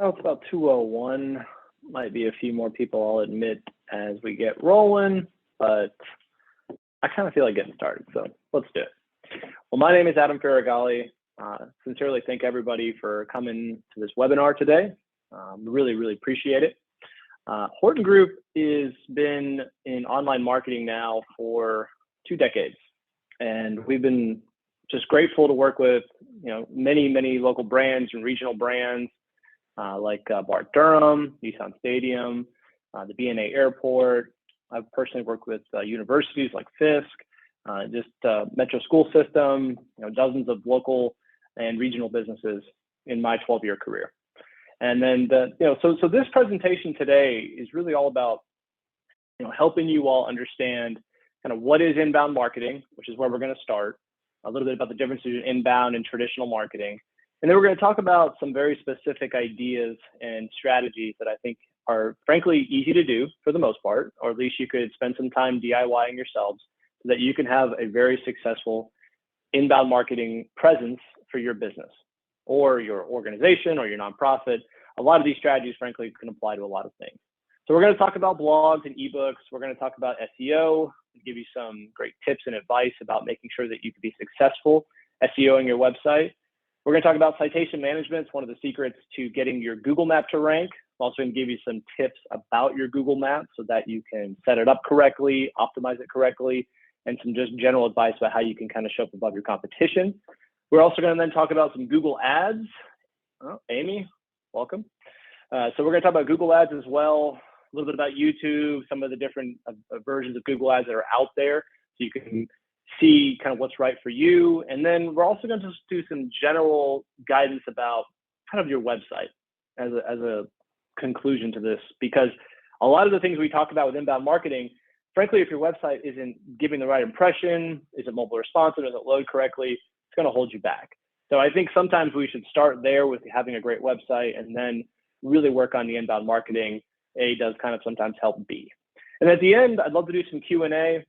Oh, it's about 2:01. Might be a few more people, I'll admit, as we get rolling, but I kind of feel like getting started, so let's do it. Well, my name is Adam Ferragalli. Sincerely thank everybody for coming to this webinar today. Really appreciate it. Horton Group has been in online marketing now for 2 decades, and we've been just grateful to work with many local brands and regional brands like Bart Durham, Nissan Stadium, the B&A Airport. I've personally worked with universities like Fisk, Metro School System, dozens of local and regional businesses in my 12-year career. And then so this presentation today is really all about helping you all understand kind of what is inbound marketing, which is where we're going to start, a little bit about the difference between inbound and traditional marketing. And then we're going to talk about some very specific ideas and strategies that I think are frankly easy to do for the most part, or at least you could spend some time DIYing yourselves so that you can have a very successful inbound marketing presence for your business or your organization or your nonprofit. A lot of these strategies, frankly, can apply to a lot of things. So we're going to talk about blogs and ebooks. We're going to talk about SEO and give you some great tips and advice about making sure that you can be successful SEOing your website. We're going to talk about citation management. It's one of the secrets to getting your Google map to rank. I'm also going to give you some tips about your Google map so that you can set it up correctly, optimize it correctly, and some just general advice about how you can kind of show up above your competition. We're also going to then talk about some Google ads. Oh, Amy, welcome. So we're going to talk about Google ads as well, a little bit about YouTube, some of the different versions of Google ads that are out there so you can see kind of what's right for you. And then we're also going to just do some general guidance about kind of your website as a conclusion to this, because a lot of the things we talk about with inbound marketing, frankly, if your website isn't giving the right impression, isn't mobile responsive, doesn't load correctly, it's going to hold you back. So I think sometimes we should start there with having a great website and then really work on the inbound marketing. A does kind of sometimes help B. And at the end, I'd love to do some Q&A.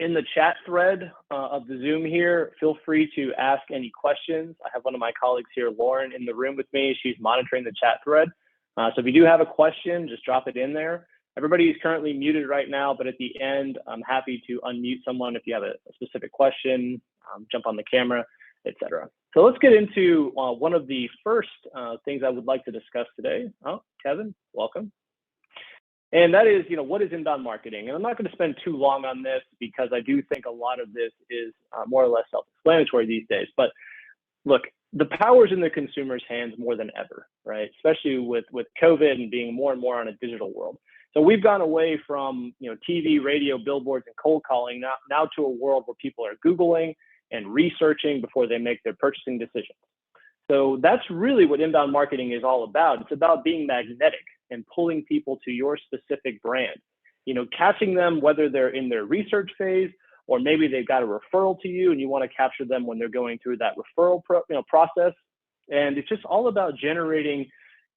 In the chat thread of the Zoom here, feel free to ask any questions. I have one of my colleagues here, Lauren, in the room with me. She's monitoring the chat thread. So if you do have a question, just drop it in there. Everybody is currently muted right now, but at the end, I'm happy to unmute someone if you have a specific question, jump on the camera, etc. So let's get into one of the first things I would like to discuss today. Oh, Kevin, welcome. And that is, what is inbound marketing? And I'm not going to spend too long on this because I do think a lot of this is more or less self-explanatory these days. But look, the power's in the consumer's hands more than ever, right? Especially with COVID and being more and more on a digital world. So we've gone away from TV, radio, billboards, and cold calling now to a world where people are Googling and researching before they make their purchasing decisions. So that's really what inbound marketing is all about. It's about being magnetic and pulling people to your specific brand, catching them whether they're in their research phase or maybe they've got a referral to you and you want to capture them when they're going through that referral process. And it's just all about generating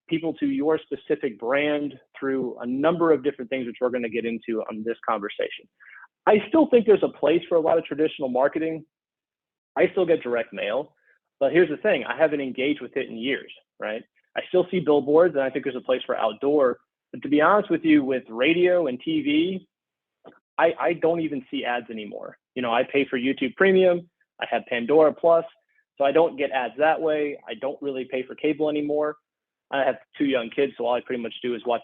people to your specific brand through a number of different things, which we're going to get into on this conversation. I still think there's a place for a lot of traditional marketing. I still get direct mail, but here's the thing, I haven't engaged with it in years, right? I still see billboards and I think there's a place for outdoor, but to be honest with you, with radio and TV, I don't even see ads anymore. I pay for YouTube Premium, I have Pandora Plus, so I don't get ads that way. I don't really pay for cable anymore. I have 2 young kids, so all I pretty much do is watch,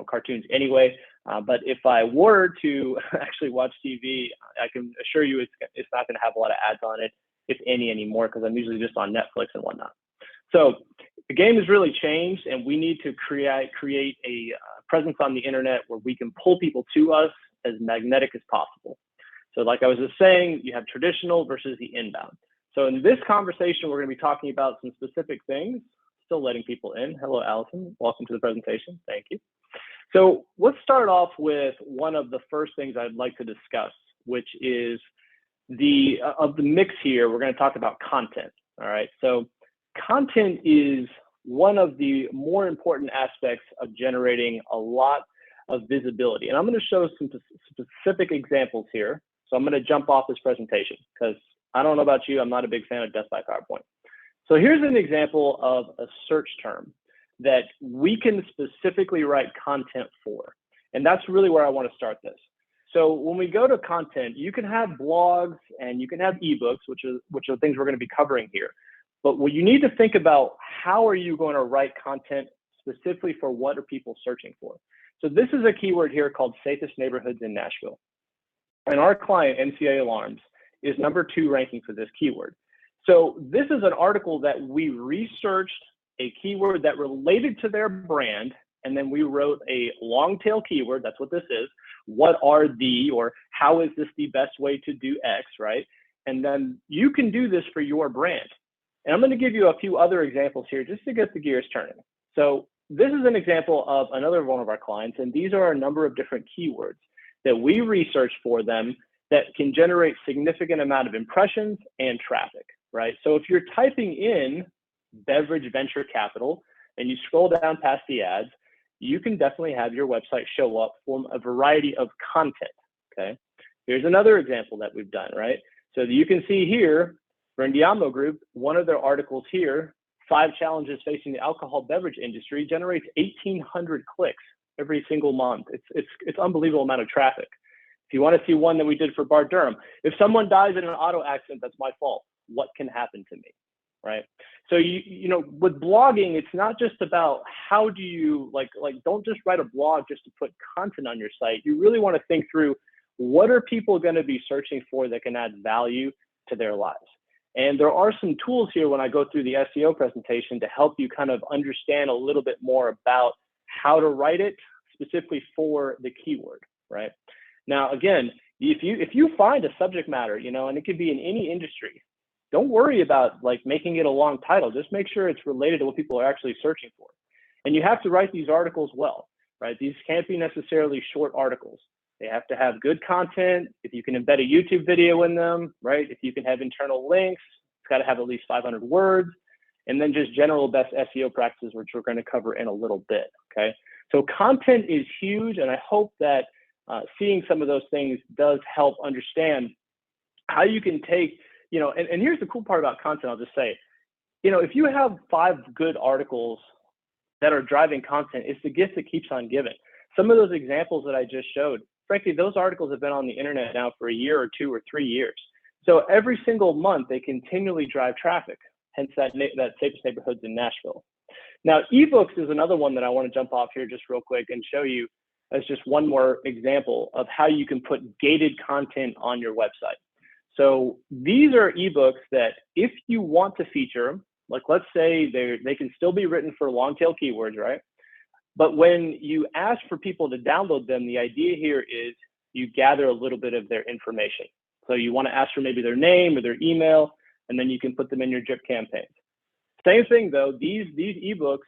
cartoons anyway. But if I were to actually watch TV, I can assure you it's not going to have a lot of ads on it, if any anymore, because I'm usually just on Netflix and whatnot. So the game has really changed, and we need to create a presence on the internet where we can pull people to us as magnetic as possible. So like I was just saying, you have traditional versus the inbound. So in this conversation, we're going to be talking about some specific things. Still letting people in. Hello, Allison. Welcome to the presentation. Thank you. So let's start off with one of the first things I'd like to discuss, which is of the mix here. We're going to talk about content. All right. So content is one of the more important aspects of generating a lot of visibility. And I'm going to show some specific examples here. So I'm going to jump off this presentation because I don't know about you, I'm not a big fan of Death by PowerPoint. So here's an example of a search term. that we can specifically write content for. And that's really where I want to start this. So when we go to content, you can have blogs and you can have ebooks, which are things we're going to be covering here. But what you need to think about, how are you going to write content specifically for what are people searching for? So this is a keyword here called safest neighborhoods in Nashville. And our client, NCA Alarms, is #2 ranking for this keyword. So this is an article that we researched a keyword that related to their brand, and then we wrote a long tail keyword. That's what this is. What are the, or how is this the best way to do X, right? And then you can do this for your brand. And I'm going to give you a few other examples here just to get the gears turning. So this is an example of another one of our clients, and these are a number of different keywords that we researched for them that can generate significant amount of impressions and traffic, right? So if you're typing in beverage venture capital and you scroll down past the ads, you can definitely have your website show up from a variety of content, okay? Here's another example that we've done, right? So you can see here, Horton Group, one of their articles here, 5 challenges facing the alcohol beverage industry, generates 1,800 clicks every single month. It's unbelievable amount of traffic. If you want to see one that we did for Bar Durham, if someone dies in an auto accident, that's my fault. What can happen to me, right? So you know, with blogging, it's not just about how do you like don't just write a blog just to put content on your site. You really want to think through, what are people going to be searching for that can add value to their lives? And there are some tools here when I go through the SEO presentation to help you kind of understand a little bit more about how to write it specifically for the keyword, right? Now, again, if you find a subject matter, you know, and it could be in any industry, don't worry about like making it a long title. Just make sure it's related to what people are actually searching for. And you have to write these articles well, right? These can't be necessarily short articles. They have to have good content. If you can embed a YouTube video in them, right? If you can have internal links, it's got to have at least 500 words. And then just general best SEO practices, which we're going to cover in a little bit, okay? So content is huge, and I hope that seeing some of those things does help understand how you can take, you know, and here's the cool part about content, I'll just say, you know, if you have 5 good articles that are driving content, it's the gift that keeps on giving. Some of those examples that I just showed, frankly, those articles have been on the internet now for a year or 2 or 3 years. So every single month, they continually drive traffic, hence that safest neighborhoods in Nashville. Now, ebooks is another one that I want to jump off here just real quick and show you as just one more example of how you can put gated content on your website. So these are ebooks that if you want to feature them, like let's say they can still be written for long tail keywords, right? But when you ask for people to download them, the idea here is you gather a little bit of their information. So you want to ask for maybe their name or their email, and then you can put them in your drip campaigns. Same thing though, these ebooks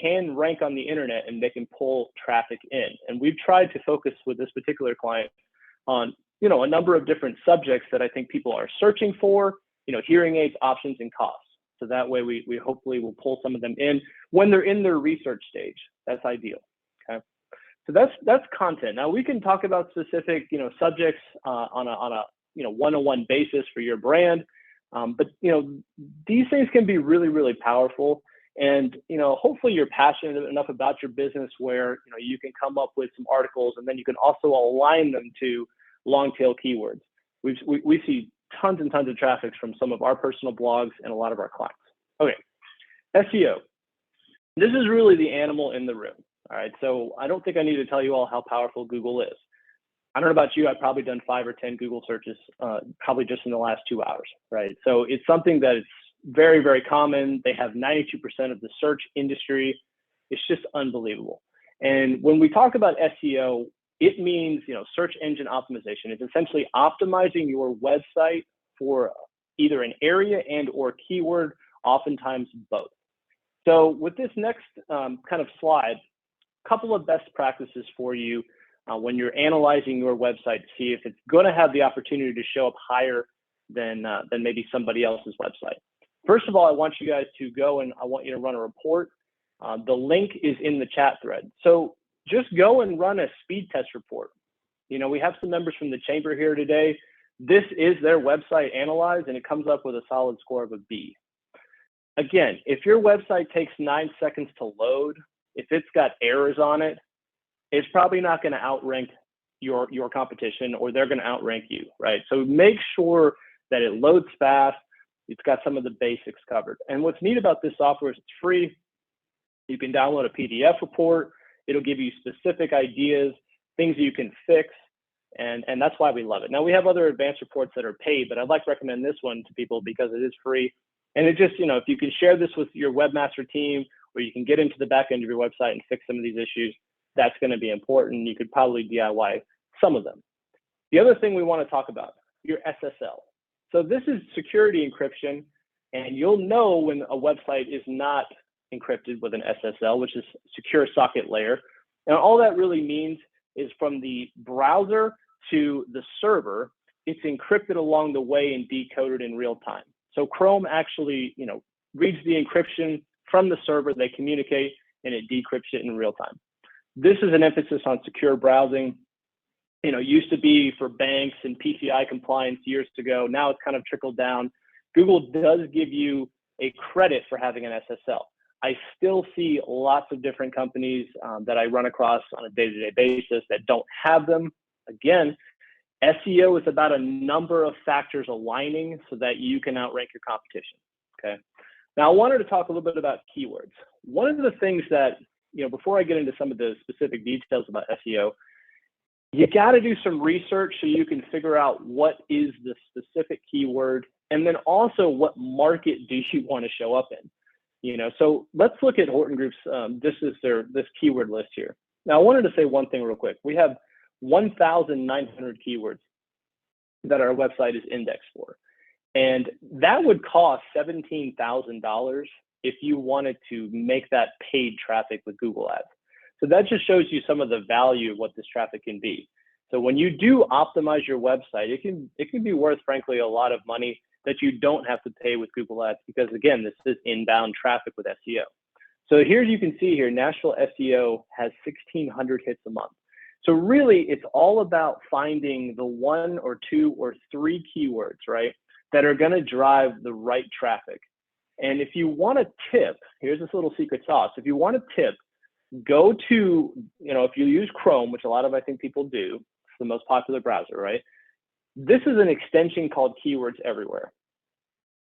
can rank on the internet and they can pull traffic in. And we've tried to focus with this particular client on, you know, a number of different subjects that I think people are searching for, you know, hearing aids, options, and costs. So that way we hopefully will pull some of them in when they're in their research stage. That's ideal, okay? So that's content. Now we can talk about specific, you know, subjects on a you know, one-on-one basis for your brand. But, you know, these things can be really, really powerful. And, you know, hopefully you're passionate enough about your business where, you know, you can come up with some articles and then you can also align them to long tail keywords. We see tons and tons of traffic from some of our personal blogs and a lot of our clients. Okay, SEO. This is really the animal in the room. All right, so I don't think I need to tell you all how powerful Google is. I don't know about you, I've probably done 5 or 10 Google searches, probably just in the last 2 hours, right? So it's something that is very, very common. They have 92% of the search industry. It's just unbelievable. And when we talk about SEO, it means, you know, search engine optimization. It's essentially optimizing your website for either an area and or keyword, oftentimes both. So with this next kind of slide, a couple of best practices for you when you're analyzing your website to see if it's going to have the opportunity to show up higher than maybe somebody else's website. First of all, I want you guys to go and I want you to run a report. The link is in the chat thread. So just go and run a speed test report. You know, we have some members from the chamber here today. This is their website analyzed and it comes up with a solid score of a B. again, if your website takes 9 seconds to load, if it's got errors on it, it's probably not going to outrank your competition, or they're going to outrank you, right? So make sure that it loads fast. It's got some of the basics covered. And what's neat about this software is it's free. You can download a PDF report. It'll give you specific ideas, things you can fix, and that's why we love it. Now, we have other advanced reports that are paid, but I'd like to recommend this one to people because it is free. And it just, if you can share this with your webmaster team, or you can get into the back end of your website and fix some of these issues, that's going to be important. You could probably DIY some of them. The other thing we want to talk about, your SSL. So this is security encryption, and you'll know when a website is not encrypted with an SSL, which is secure socket layer. And all that really means is from the browser to the server, it's encrypted along the way and decoded in real time. So Chrome actually, reads the encryption from the server, they communicate, and it decrypts it in real time. This is an emphasis on secure browsing. Used to be for banks and PCI compliance years ago. Now it's kind of trickled down. Google does give you a credit for having an SSL. I still see lots of different companies that I run across on a day-to-day basis that don't have them. Again, SEO is about a number of factors aligning so that you can outrank your competition, okay? Now, I wanted to talk a little bit about keywords. One of the things that, before I get into some of the specific details about SEO, you got to do some research so you can figure out what is the specific keyword, and then also what market do you want to show up in. So let's look at Horton Group's, this keyword list here. Now, I wanted to say one thing real quick. We have 1,900 keywords that our website is indexed for. And that would cost $17,000 if you wanted to make that paid traffic with Google Ads. So that just shows you some of the value of what this traffic can be. So when you do optimize your website, it can be worth, frankly, a lot of money that you don't have to pay with Google Ads, because again, this is inbound traffic with SEO. So here you can see here, Nashville SEO has 1,600 hits a month. So really, it's all about finding the 1 or 2 or 3 keywords, right, that are going to drive the right traffic. And if you want a tip, here's this little secret sauce. If you want a tip, go to, if you use Chrome, which a lot of, I think, people do, it's the most popular browser, right? This is an extension called Keywords Everywhere.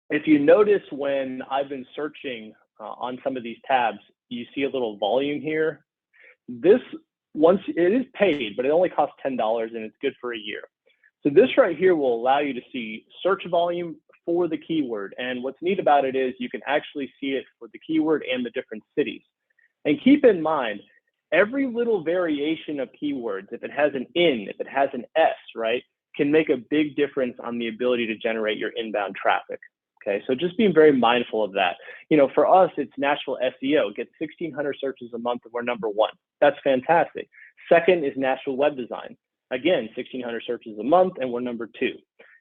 If you notice when I've been searching on some of these tabs, you see a little volume here. Once it is paid, but it only costs $10 and it's good for a year. So this right here will allow you to see search volume for the keyword. And what's neat about it is you can actually see it for the keyword and the different cities. And keep in mind, every little variation of keywords, if it has an N, if it has an S, right, can make a big difference on the ability to generate your inbound traffic. Okay, so just being very mindful of that. For us, it's Nashville SEO. It gets 1,600 searches a month and we're number 1. That's fantastic. Second is Nashville Web Design. Again, 1,600 searches a month and we're number 2.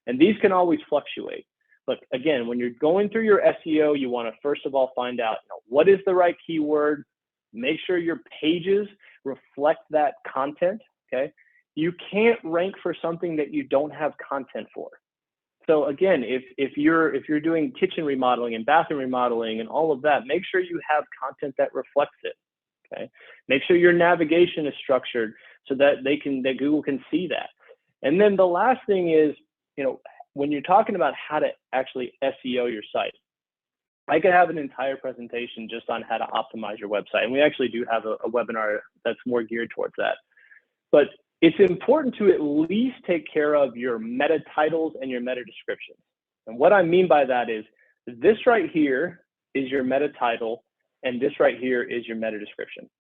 And these can always fluctuate. But again, when you're going through your SEO, you want to first of all find out what is the right keyword. Make sure your pages reflect that content, okay? You can't rank for something that you don't have content for. So again, if you're doing kitchen remodeling and bathroom remodeling and all of that, make sure you have content that reflects it, okay? Make sure your navigation is structured so that Google can see that. And then the last thing is, when you're talking about how to actually SEO your site, I could have an entire presentation just on how to optimize your website. And we actually do have a webinar that's more geared towards that. But it's important to at least take care of your meta titles and your meta descriptions. And what I mean by that is this right here is your meta title and this right here is your meta description.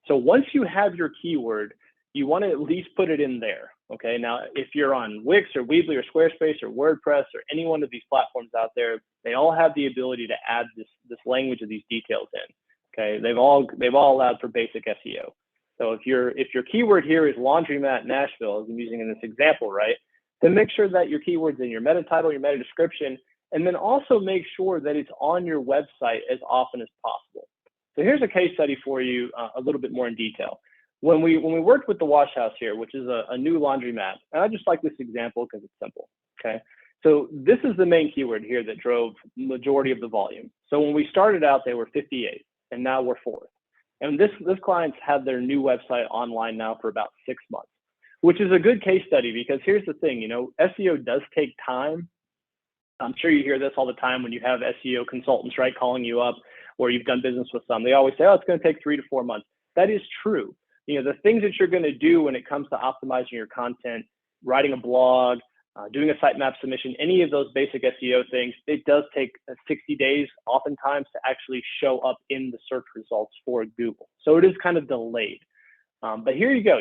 So once you have your keyword, you want to at least put it in there. Okay, now if you're on Wix or Weebly or Squarespace or WordPress or any one of these platforms out there, they all have the ability to add this language of these details in. Okay, they've all allowed for basic SEO. So if your keyword here is laundromat Nashville, as I'm using in this example, right, then make sure that your keyword's in your meta title, your meta description, and then also make sure that it's on your website as often as possible. So here's a case study for you a little bit more in detail. When we worked with the Wash House here, which is a new laundromat, and I just like this example because it's simple, okay? So this is the main keyword here that drove majority of the volume. So when we started out, they were 58, and now we're 4th. And this client's had their new website online now for about 6 months, which is a good case study because here's the thing, SEO does take time. I'm sure you hear this all the time when you have SEO consultants, right, calling you up or you've done business with some. They always say, oh, it's going to take 3 to 4 months. That is true. The things that you're going to do when it comes to optimizing your content, writing a blog, doing a sitemap submission, any of those basic SEO things, it does take 60 days oftentimes to actually show up in the search results for Google. So it is kind of delayed. But here you go,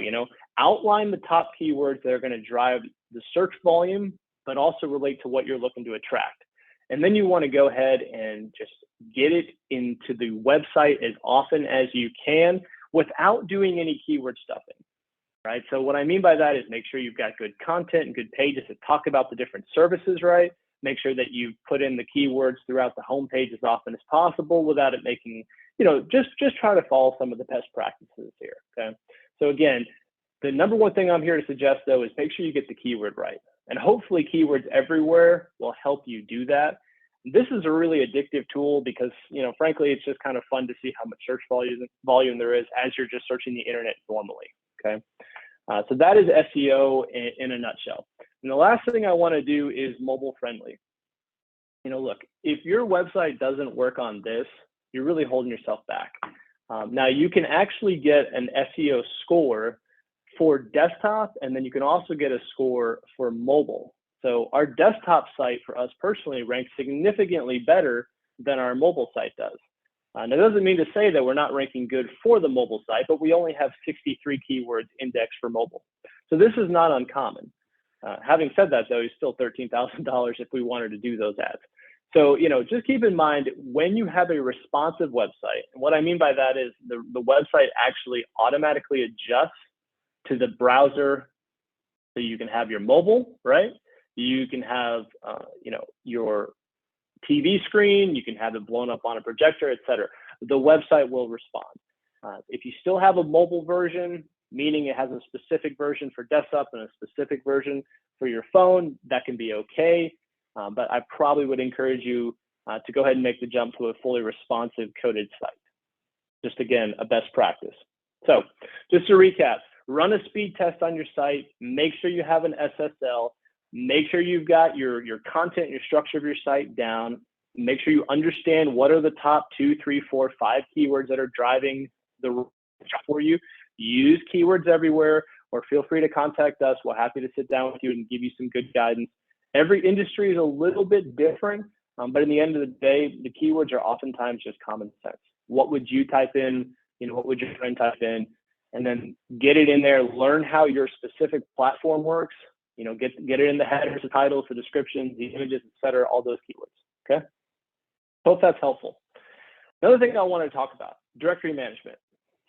outline the top keywords that are going to drive the search volume, but also relate to what you're looking to attract. And then you want to go ahead and just get it into the website as often as you can without doing any keyword stuffing. Right. So what I mean by that is make sure you've got good content and good pages that talk about the different services, right? Make sure that you put in the keywords throughout the homepage as often as possible without it making, just try to follow some of the best practices here. Okay. So again, the number one thing I'm here to suggest though is make sure you get the keyword right. And hopefully keywords everywhere will help you do that. This is a really addictive tool because, frankly, it's just kind of fun to see how much search volume there is as you're just searching the internet normally. Okay. So that is SEO in a nutshell. And the last thing I want to do is mobile friendly. Look, if your website doesn't work on this, you're really holding yourself back. Now you can actually get an SEO score for desktop, and then you can also get a score for mobile. So our desktop site for us personally ranks significantly better than our mobile site does. Now, that doesn't mean to say that we're not ranking good for the mobile site, but we only have 63 keywords indexed for mobile. So this is not uncommon. Having said that, though, it's still $13,000 if we wanted to do those ads. So, just keep in mind when you have a responsive website, and what I mean by that is the website actually automatically adjusts to the browser so you can have your mobile, right? You can have, your TV screen, you can have it blown up on a projector, etc. The website will respond. If you still have a mobile version, meaning it has a specific version for desktop and a specific version for your phone, that can be okay. But I probably would encourage you to go ahead and make the jump to a fully responsive coded site. Just again, a best practice. So just to recap, run a speed test on your site, make sure you have an SSL, make sure you've got your content, your structure of your site down. Make sure you understand what are the top 2, 3, 4, 5 keywords that are driving the for you. Use keywords everywhere, or feel free to contact us. We're happy to sit down with you and give you some good guidance. Every industry is a little bit different, but in the end of the day, the keywords are oftentimes just common sense. What would you type in? What would your friend type in? And then get it in there, learn how your specific platform works. Get it in the headers, the titles, the descriptions, the images, etc., all those keywords, okay? Hope that's helpful. Another thing I want to talk about, directory management.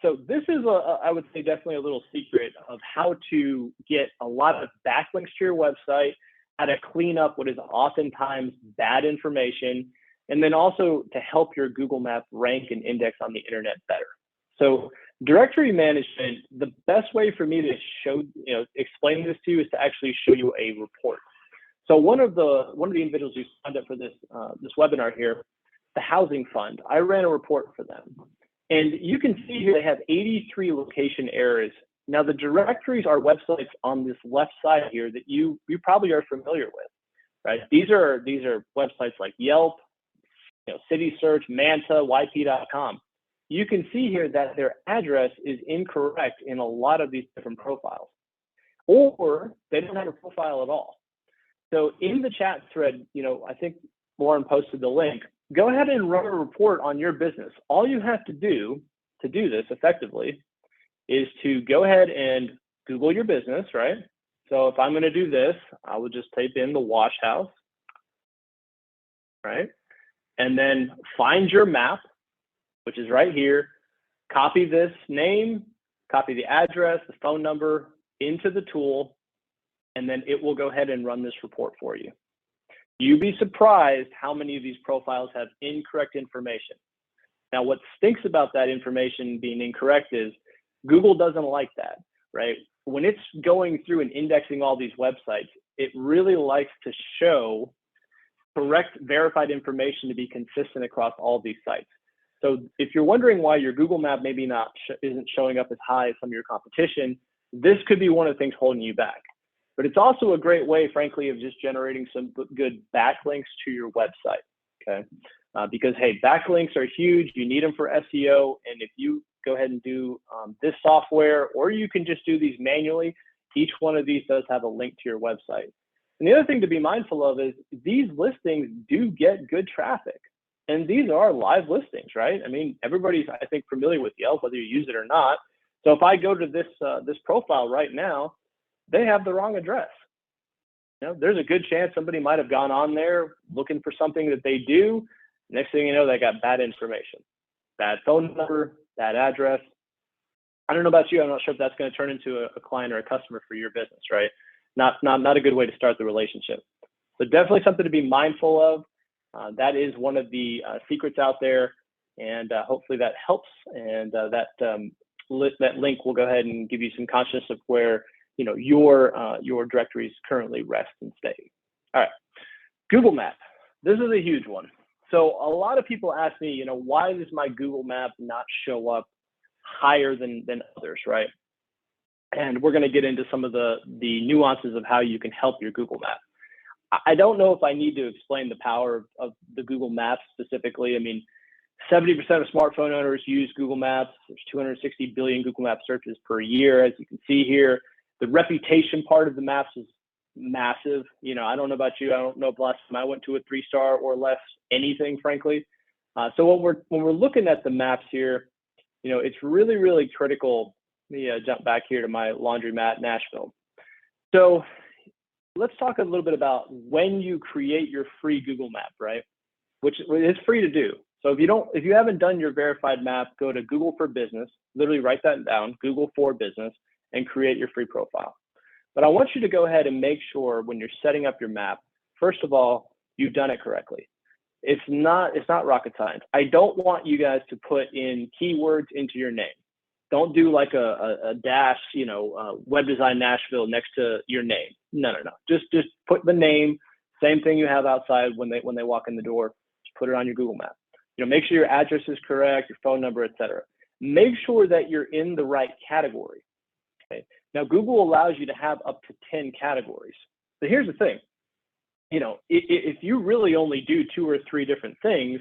So this is, I would say, definitely a little secret of how to get a lot of backlinks to your website, how to clean up what is oftentimes bad information, and then also to help your Google Map rank and index on the internet better. So directory management, the best way for me to show, explain this to you is to actually show you a report. So one of the individuals who signed up for this webinar here, the Housing Fund, I ran a report for them. And you can see here they have 83 location errors. Now the directories are websites on this left side here that you probably are familiar with, right? These are websites like Yelp, City Search, Manta, YP.com. You can see here that their address is incorrect in a lot of these different profiles, or they don't have a profile at all. So in the chat thread, I think Lauren posted the link. Go ahead and run a report on your business. All you have to do this effectively is to go ahead and Google your business, right? So if I'm going to do this, I would just type in the wash house, right? And then find your map, which is right here. Copy this name, copy the address, the phone number into the tool, and then it will go ahead and run this report for you. You'd be surprised how many of these profiles have incorrect information. Now, what stinks about that information being incorrect is Google doesn't like that, right? when it's going through and indexing all these websites, it really likes to show correct verified information to be consistent across all these sites. So if you're wondering why your Google map maybe isn't showing up as high as some of your competition, this could be one of the things holding you back. But it's also a great way, frankly, of just generating some good backlinks to your website, okay? Because, hey, backlinks are huge. You need them for SEO. And if you go ahead and do this software, or you can just do these manually, each one of these does have a link to your website. And the other thing to be mindful of is these listings do get good traffic. And these are live listings, right? I mean, everybody's, I think, familiar with Yelp, whether you use it or not. So if I go to this profile right now, they have the wrong address. You know, there's a good chance somebody might have gone on there looking for something that they do. Next thing you know, they got bad information, bad phone number, bad address. I don't know about you. I'm not sure if that's going to turn into a client or a customer for your business, right? Not a good way to start the relationship. So definitely something to be mindful of. That is one of the secrets out there, and hopefully that helps. And that link will go ahead and give you some consciousness of where your directories currently rest and stay. All right, Google Map. This is a huge one. So a lot of people ask me, why does my Google Map not show up higher than others, right? And we're going to get into some of the nuances of how you can help your Google Map. I don't know if I need to explain the power of the Google Maps specifically. I mean, 70% of smartphone owners use Google Maps. There's 260 billion Google Maps searches per year, as you can see here. The reputation part of the maps is massive. I don't know about you. I don't know if last time I went to a 3-star or less anything, frankly. So when we're looking at the maps here, it's really, really critical. Let me jump back here to my laundromat, Nashville. So let's talk a little bit about when you create your free Google map, right? Which is free to do. So if you haven't done your verified map, go to Google for Business, literally write that down, Google for Business, and create your free profile. But I want you to go ahead and make sure when you're setting up your map, first of all, you've done it correctly. It's not rocket science. I don't want you guys to put in keywords into your name. Don't do like a dash, web design Nashville next to your name. No. Just put the name, same thing you have outside when they walk in the door. Just put it on your Google map. Make sure your address is correct, your phone number, etc. Make sure that you're in the right category. Okay. Now Google allows you to have up to 10 categories. But here's the thing. If you really only do 2 or 3 different things,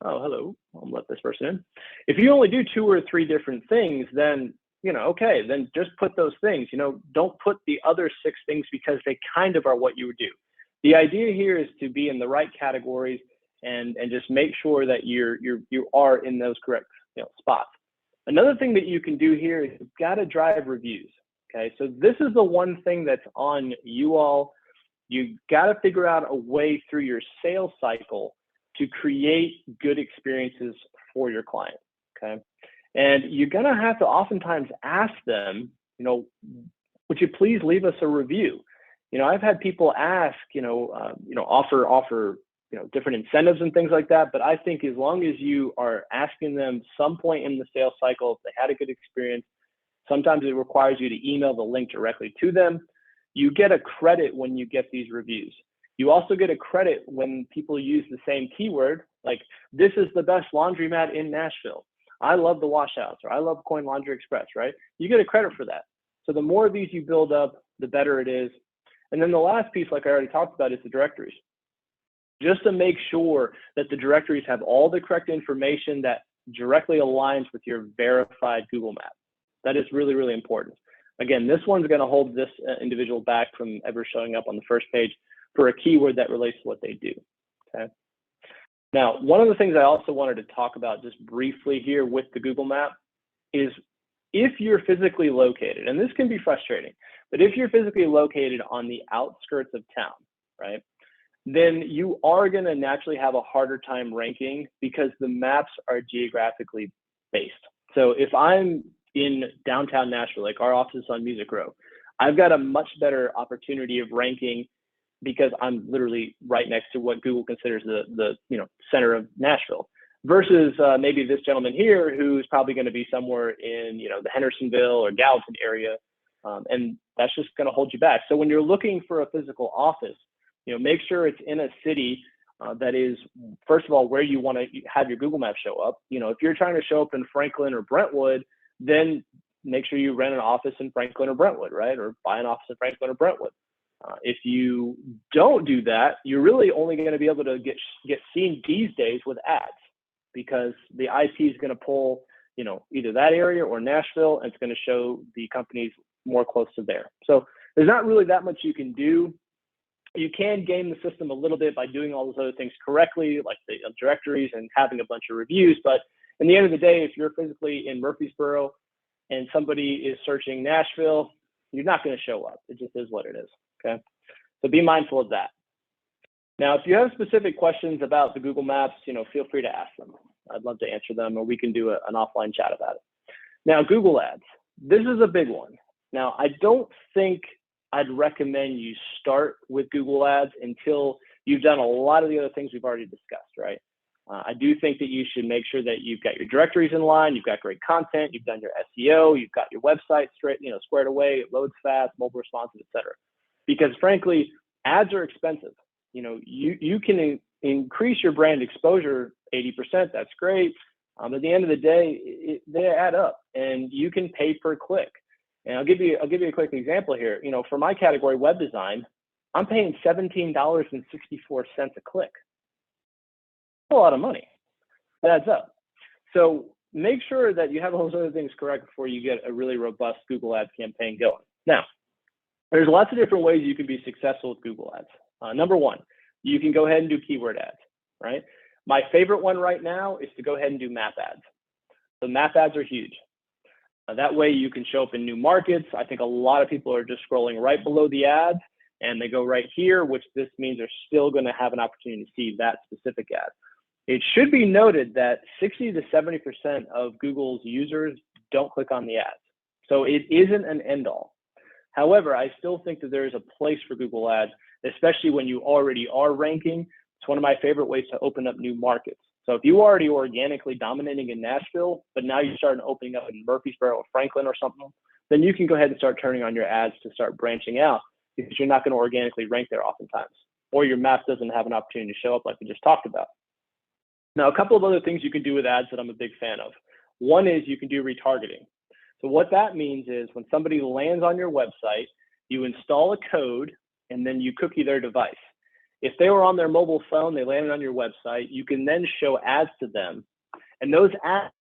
oh, hello, I'll let this person in. If you only do 2 or 3 different things, then, okay, then just put those things, don't put the other 6 things because they kind of are what you would do. The idea here is to be in the right categories and just make sure that you are in those correct spots. Another thing that you can do here is you've got to drive reviews. Okay, so this is the one thing that's on you all. You got to figure out a way through your sales cycle to create good experiences for your client, okay? And you're gonna have to oftentimes ask them, would you please leave us a review? I've had people ask, offer, different incentives and things like that, but I think as long as you are asking them some point in the sales cycle, if they had a good experience, sometimes it requires you to email the link directly to them. You get a credit when you get these reviews. You also get a credit when people use the same keyword, like this is the best laundromat in Nashville. I love the washouts, or I love Coin Laundry Express, right? You get a credit for that. So the more of these you build up, the better it is. And then the last piece, like I already talked about, is the directories. Just to make sure that the directories have all the correct information that directly aligns with your verified Google map. That is really, really important. Again, this one's going to hold this individual back from ever showing up on the first page for a keyword that relates to what they do, okay? Now, one of the things I also wanted to talk about just briefly here with the Google map is if you're physically located, and this can be frustrating, but if you're physically located on the outskirts of town, right, then you are going to naturally have a harder time ranking because the maps are geographically based. So if I'm in downtown Nashville, like our office is on Music Row, I've got a much better opportunity of ranking because I'm literally right next to what Google considers the center of Nashville, versus maybe this gentleman here who's probably going to be somewhere in the Hendersonville or Gallatin area. and that's just going to hold you back. So when you're looking for a physical office, make sure it's in a city that is, first of all, where you want to have your Google Maps show up. If you're trying to show up in Franklin or Brentwood, then make sure you rent an office in Franklin or Brentwood, right? Or buy an office in Franklin or Brentwood. If you don't do that, you're really only going to be able to get seen these days with ads, because the IP is going to pull, either that area or Nashville, and it's going to show the companies more close to there. So there's not really that much you can do. You can game the system a little bit by doing all those other things correctly, like the directories and having a bunch of reviews. But in the end of the day, if you're physically in Murfreesboro and somebody is searching Nashville, you're not going to show up. It just is what it is. Okay. So be mindful of that. Now, if you have specific questions about the Google Maps, feel free to ask them. I'd love to answer them, or we can do an offline chat about it. Now, Google Ads. This is a big one. Now, I don't think I'd recommend you start with Google Ads until you've done a lot of the other things we've already discussed, right? I do think that you should make sure that you've got your directories in line, you've got great content, you've done your SEO, you've got your website squared away, it loads fast, mobile responsive, et cetera. Because frankly, ads are expensive. You can increase your brand exposure 80%, that's great. At the end of the day, they add up, and you can pay per click. And I'll give you a quick example here. For my category, web design, I'm paying $17.64 a click. A lot of money. It adds up. So make sure that you have all those other things correct before you get a really robust Google Ads campaign going. Now, there's lots of different ways you can be successful with Google Ads. Number one, you can go ahead and do keyword ads, right? My favorite one right now is to go ahead and do map ads. So map ads are huge. That way you can show up in new markets. I think a lot of people are just scrolling right below the ads and they go right here, which this means they're still going to have an opportunity to see that specific ad. It should be noted that 60 to 70% of Google's users don't click on the ads. So it isn't an end all. However, I still think that there is a place for Google Ads, especially when you already are ranking. It's one of my favorite ways to open up new markets. So if you are already organically dominating in Nashville, but now you're starting opening up in Murfreesboro or Franklin or something, then you can go ahead and start turning on your ads to start branching out, because you're not going to organically rank there oftentimes, or your map doesn't have an opportunity to show up like we just talked about. Now, a couple of other things you can do with ads that I'm a big fan of. One is you can do retargeting. So what that means is when somebody lands on your website, you install a code and then you cookie their device. If they were on their mobile phone, they landed on your website, you can then show ads to them. And those ads,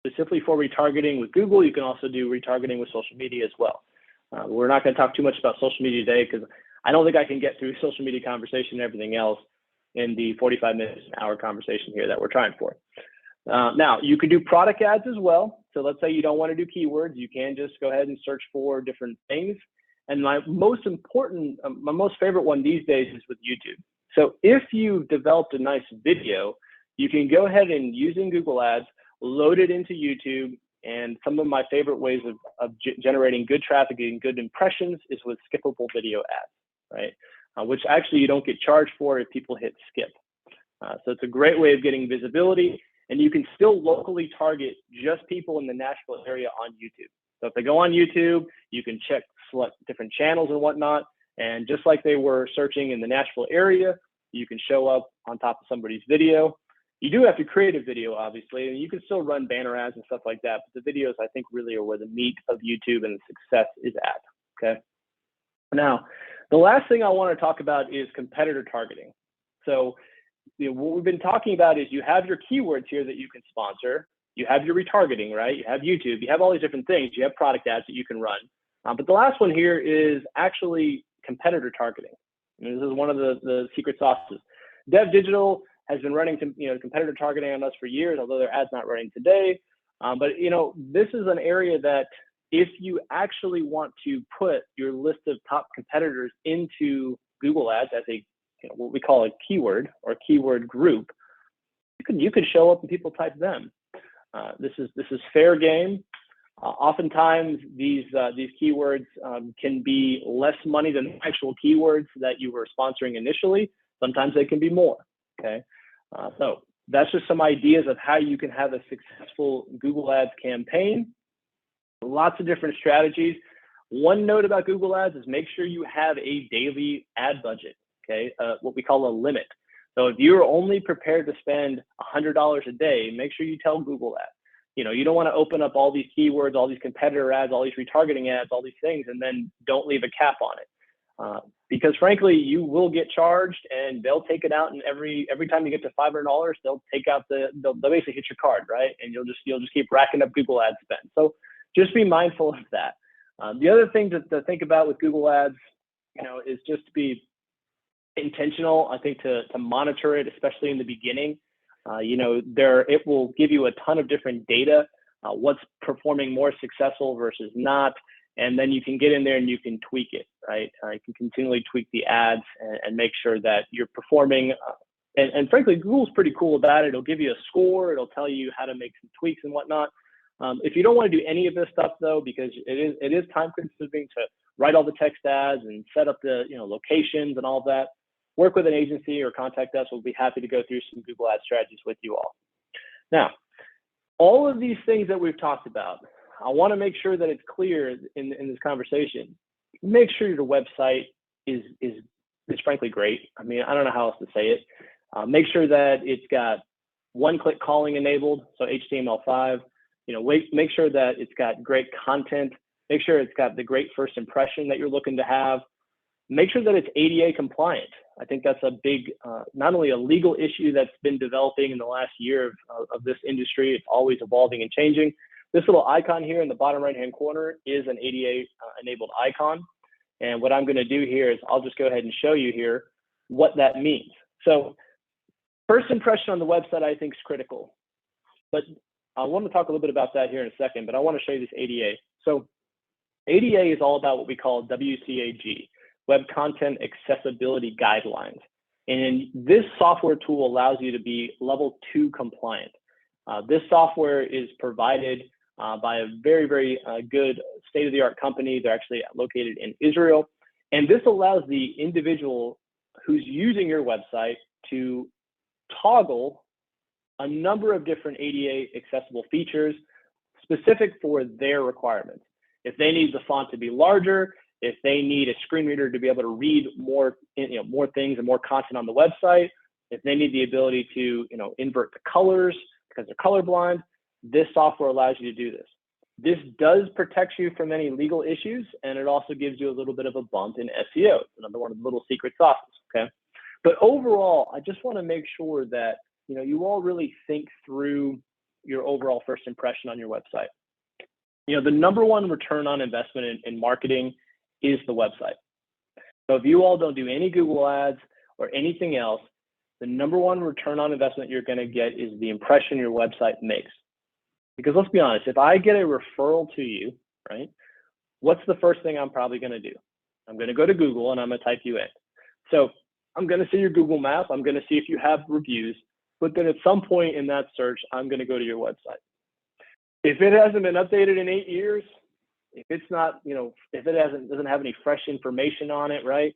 specifically for retargeting with Google, you can also do retargeting with social media as well. We're not going to talk too much about social media today, because I don't think I can get through social media conversation and everything else in the 45 minutes, an hour conversation here that we're trying for. Now, you could do product ads as well. So let's say you don't want to do keywords. You can just go ahead and search for different things. And my most favorite one these days is with YouTube. So if you've developed a nice video, you can go ahead and, using Google Ads, load it into YouTube. And some of my favorite ways of generating good traffic and good impressions is with skippable video ads, right? Which actually you don't get charged for if people hit skip. So it's a great way of getting visibility, and you can still locally target just people in the Nashville area on YouTube. So if they go on YouTube, you can select different channels and whatnot, and just like they were searching in the Nashville area, you can show up on top of somebody's video. You do have to create a video, obviously, and you can still run banner ads and stuff like that, but the videos, I think, really are where the meat of YouTube and the success is at, okay? Now, the last thing I want to talk about is competitor targeting. So what we've been talking about is you have your keywords here that you can sponsor, you have your retargeting, right? You have YouTube, you have all these different things, you have product ads that you can run. But the last one here is actually competitor targeting. And this is one of the secret sauces. Dev Digital has been running competitor targeting on us for years, although their ad's not running today. But this is an area that if you actually want to put your list of top competitors into Google Ads as a what we call a keyword or keyword group, you could show up and people type them. This is fair game. Oftentimes these keywords can be less money than the actual keywords that you were sponsoring initially. Sometimes they can be more. Okay, so that's just some ideas of how you can have a successful Google Ads campaign. Lots of different strategies. One note about Google Ads is make sure you have a daily ad budget, okay? What we call a limit. So if you're only prepared to spend $100 a day, make sure you tell Google that. You know, you don't want to open up all these keywords, all these competitor ads, all these retargeting ads, all these things, and then don't leave a cap on it. Because frankly, you will get charged, and they'll take it out, and every time you get to $500, they'll take out they'll basically hit your card, right? And you'll just keep racking up Google ad spend. So just be mindful of that. The other thing to think about with Google Ads, you know, is just to be intentional. I think to monitor it, especially in the beginning. You know, it will give you a ton of different data, what's performing more successful versus not, and then you can get in there and you can tweak it, right? You can continually tweak the ads and make sure that you're performing. And frankly, Google's pretty cool about it. It'll give you a score. It'll tell you how to make some tweaks and whatnot. If you don't want to do any of this stuff though, because it is time consuming to write all the text ads and set up the locations and all that, work with an agency or contact us. We'll be happy to go through some Google Ad strategies with you all. Now, all of these things that we've talked about, I want to make sure that it's clear in this conversation. Make sure your website is frankly great. I mean, I don't know how else to say it. Make sure that it's got one-click calling enabled, so HTML5. Make sure that it's got great content. Make sure it's got the great first impression that you're looking to have. Make sure that it's ADA compliant. I think that's a big, not only a legal issue that's been developing in the last year of this industry, it's always evolving and changing. This little icon here in the bottom right-hand corner is an ADA enabled icon. And what I'm gonna do here is I'll just go ahead and show you here what that means. So first impression on the website, I think, is critical. But I want to talk a little bit about that here in a second, but I want to show you this ADA. So ADA is all about what we call WCAG, Web Content Accessibility Guidelines. And this software tool allows you to be level 2 compliant. This software is provided by a very, very good state-of-the-art company. They're actually located in Israel. And this allows the individual who's using your website to toggle a number of different ADA accessible features specific for their requirements. If they need the font to be larger, if they need a screen reader to be able to read more things and more content on the website, if they need the ability to invert the colors because they're colorblind, this software allows you to do this. This does protect you from any legal issues, and it also gives you a little bit of a bump in SEO. It's another one of the little secret sauces, okay? But overall, I just want to make sure that you all really think through your overall first impression on your website. The number one return on investment in marketing is the website. So if you all don't do any Google ads or anything else, the number one return on investment you're going to get is the impression your website makes. Because let's be honest, if I get a referral to you, right, what's the first thing I'm probably going to do? I'm going to go to Google and I'm going to type you in. So I'm going to see your Google map. I'm going to see if you have reviews. But then at some point in that search, I'm going to go to your website. If it hasn't been updated in 8 years, if it's not, if it doesn't have any fresh information on it, right?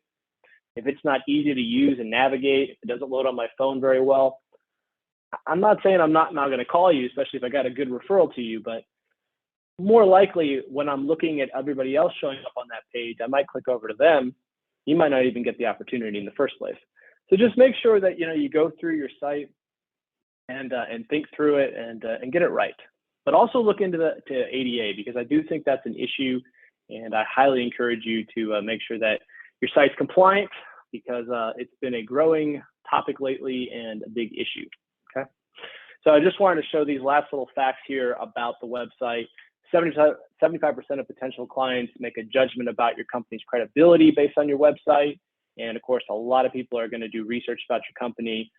If it's not easy to use and navigate, if it doesn't load on my phone very well, I'm not saying I'm not going to call you, especially if I got a good referral to you, but more likely when I'm looking at everybody else showing up on that page, I might click over to them. You might not even get the opportunity in the first place. So just make sure that, you go through your site and think through it and get it right. But also look into ADA, because I do think that's an issue, and I highly encourage you to make sure that your site's compliant, because it's been a growing topic lately and a big issue, okay? So I just wanted to show these last little facts here about the website. 75% of potential clients make a judgment about your company's credibility based on your website. And of course, a lot of people are going to do research about your company,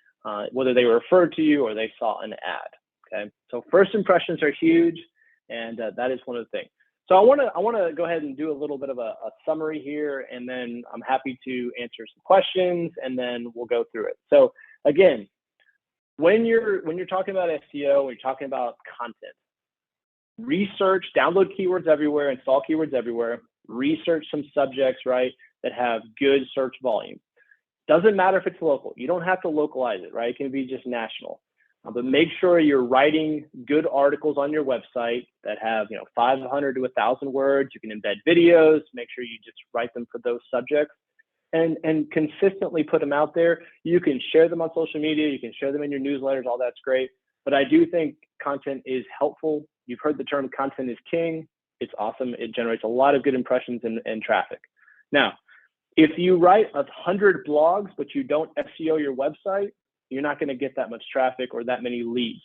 whether they were referred to you or they saw an ad. Okay, so first impressions are huge, and that is one of the things. So I want to go ahead and do a little bit of a summary here, and then I'm happy to answer some questions, and then we'll go through it. So again, when you're talking about SEO, when you're talking about content, research, download keywords everywhere, install keywords everywhere, research some subjects, right, that have good search volume. Doesn't matter if it's local. You don't have to localize it, right? It can be just national. But make sure you're writing good articles on your website that have 500 to 1,000 words. You can embed videos. Make sure you just write them for those subjects, and consistently put them out there. You can share them on social media. You can share them in your newsletters. All that's great. But I do think content is helpful. You've heard the term content is king. It's awesome. It generates a lot of good impressions and traffic. Now, if you write 100 blogs, but you don't SEO your website, you're not going to get that much traffic or that many leads.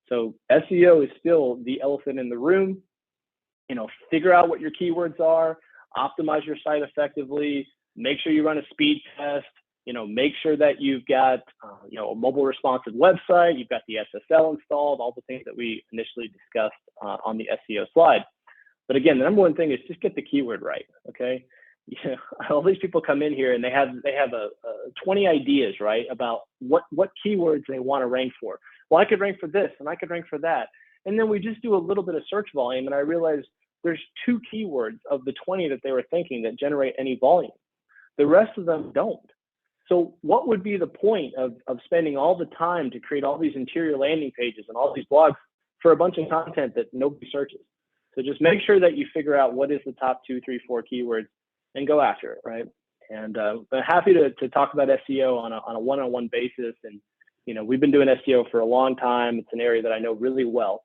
So SEO is still the elephant in the room. Figure out what your keywords are, optimize your site effectively, make sure you run a speed test, make sure that you've got, a mobile responsive website, you've got the SSL installed, all the things that we initially discussed on the SEO slide. But again, the number one thing is just get the keyword right, okay? All these people come in here and they have 20 ideas, right, about what keywords they want to rank for. Well, I could rank for this and I could rank for that. And then we just do a little bit of search volume and I realized there's 2 keywords of the 20 that they were thinking that generate any volume. The rest of them don't. So what would be the point of spending all the time to create all these interior landing pages and all these blogs for a bunch of content that nobody searches? So just make sure that you figure out what is the top 2, 3, 4 keywords and go after it, right? And I'm happy to talk about SEO on a one-on-one basis. And, we've been doing SEO for a long time. It's an area that I know really well.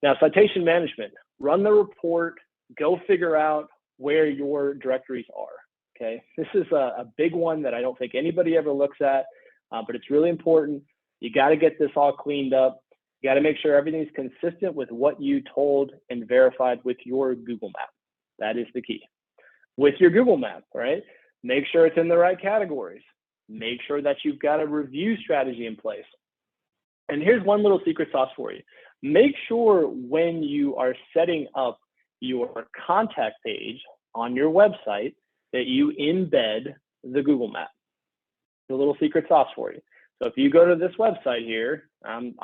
Now, citation management, run the report, go figure out where your directories are, okay? This is a big one that I don't think anybody ever looks at, but it's really important. You got to get this all cleaned up. You got to make sure everything's consistent with what you told and verified with your Google map. That is the key. With your Google map, right? Make sure it's in the right categories. Make sure that you've got a review strategy in place. And here's one little secret sauce for you. Make sure when you are setting up your contact page on your website that you embed the Google map. The little secret sauce for you. So if you go to this website here, I'm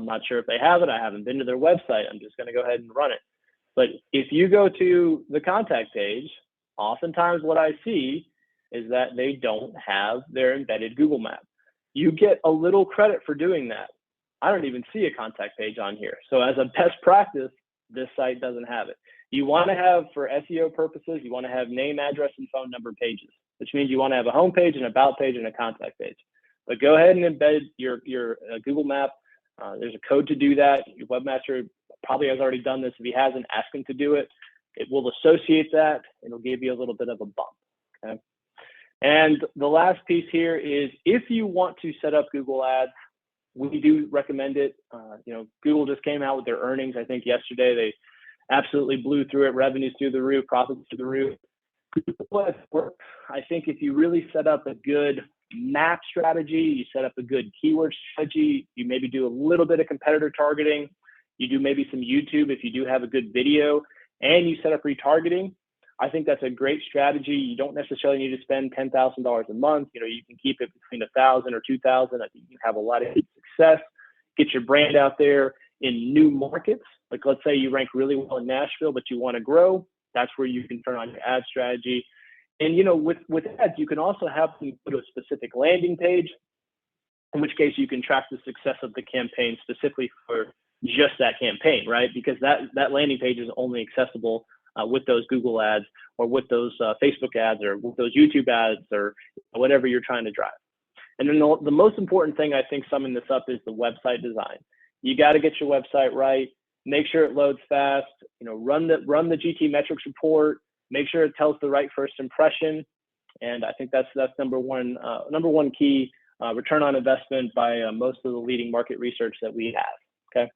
not sure if they have it. I haven't been to their website. I'm just going to go ahead and run it. But if you go to the contact page, oftentimes what I see is that they don't have their embedded Google map. You get a little credit for doing that. I don't even see a contact page on here. So as a best practice, this site doesn't have it. You want to have, for SEO purposes, you want to have name, address, and phone number pages, which means you want to have a home page, an about page, and a contact page. But go ahead and embed your Google map. There's a code to do that. Your webmaster probably has already done this. If he hasn't, ask him to do it. It will associate that. It'll give you a little bit of a bump, okay? And the last piece here is if you want to set up Google Ads, we do recommend it. Google just came out with their earnings, I think yesterday. They absolutely blew through it, revenues through the roof, profits through the roof. Google Ads works. I think if you really set up a good map strategy, you set up a good keyword strategy, you maybe do a little bit of competitor targeting, you do maybe some YouTube if you do have a good video, and you set up retargeting, I think that's a great strategy. You don't necessarily need to spend $10,000 a month. You can keep it between $1,000 or $2,000. I think you can have a lot of success. Get your brand out there in new markets. Like let's say you rank really well in Nashville, but you want to grow. That's where you can turn on your ad strategy. And with ads, you can also have them put a specific landing page, in which case you can track the success of the campaign specifically for just that campaign, right? Because that landing page is only accessible with those Google ads or with those Facebook ads or with those YouTube ads or whatever you're trying to drive. And then the most important thing, I think, summing this up is the website design. You got to get your website right. Make sure it loads fast. Run the GT metrics report. Make sure it tells the right first impression. And I think that's number one key return on investment by most of the leading market research that we have. Okay.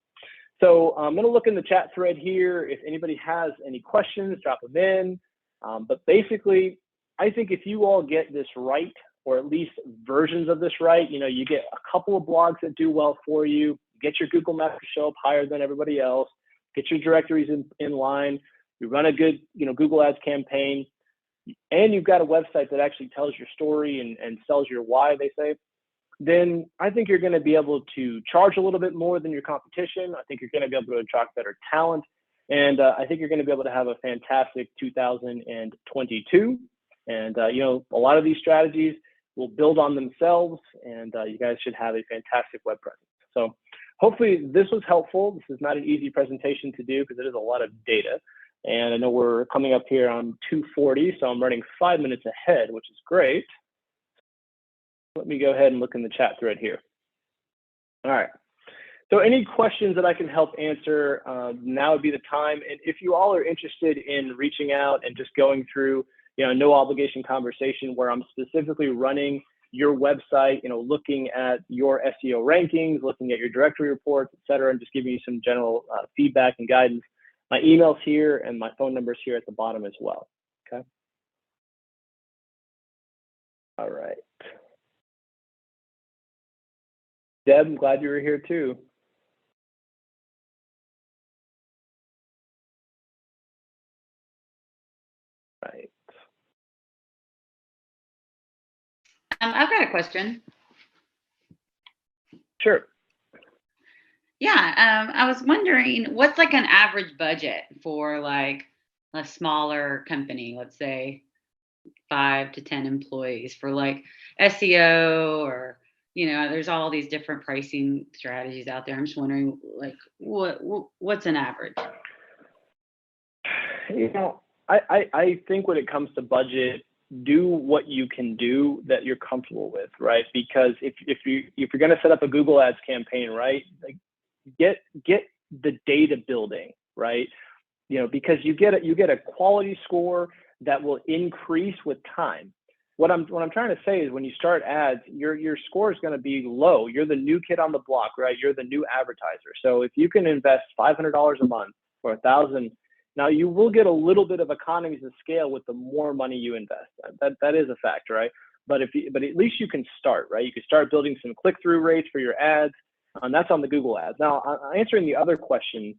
So I'm going to look in the chat thread here. If anybody has any questions, drop them in. But basically, I think if you all get this right, or at least versions of this right, you get a couple of blogs that do well for you, get your Google Maps to show up higher than everybody else, get your directories in line, you run a good Google Ads campaign, and you've got a website that actually tells your story and sells your why, they say, then I think you're going to be able to charge a little bit more than your competition. I think you're going to be able to attract better talent. And I think you're going to be able to have a fantastic 2022. And, a lot of these strategies will build on themselves, and you guys should have a fantastic web presence. So hopefully this was helpful. This is not an easy presentation to do because it is a lot of data. And I know we're coming up here on 2:40, so I'm running 5 minutes ahead, which is great. Let me go ahead and look in the chat thread here. All right. So any questions that I can help answer, now would be the time. And if you all are interested in reaching out and just going through, no obligation conversation where I'm specifically running your website, looking at your SEO rankings, looking at your directory reports, et cetera, and just giving you some general feedback and guidance, my email's here and my phone number's here at the bottom as well, okay? All right. Deb, I'm glad you were here too. Right. I've got a question. Sure. Yeah, I was wondering what's like an average budget for like a smaller company, let's say 5 to 10 employees for like SEO or, there's all these different pricing strategies out there. I'm just wondering like what's an average? I think when it comes to budget, do what you can do that you're comfortable with, right? Because if you're going to set up a Google Ads campaign, right, like get the data building, right? Because you get a quality score that will increase with time. What I'm trying to say is when you start ads, your score is going to be low. You're the new kid on the block, right? You're the new advertiser. So if you can invest $500 a month or $1,000. Now you will get a little bit of economies of scale with the more money you invest. That is a fact, right? But at least you can start, right? You can start building some click-through rates for your ads, and that's on the Google ads. Now, answering the other question,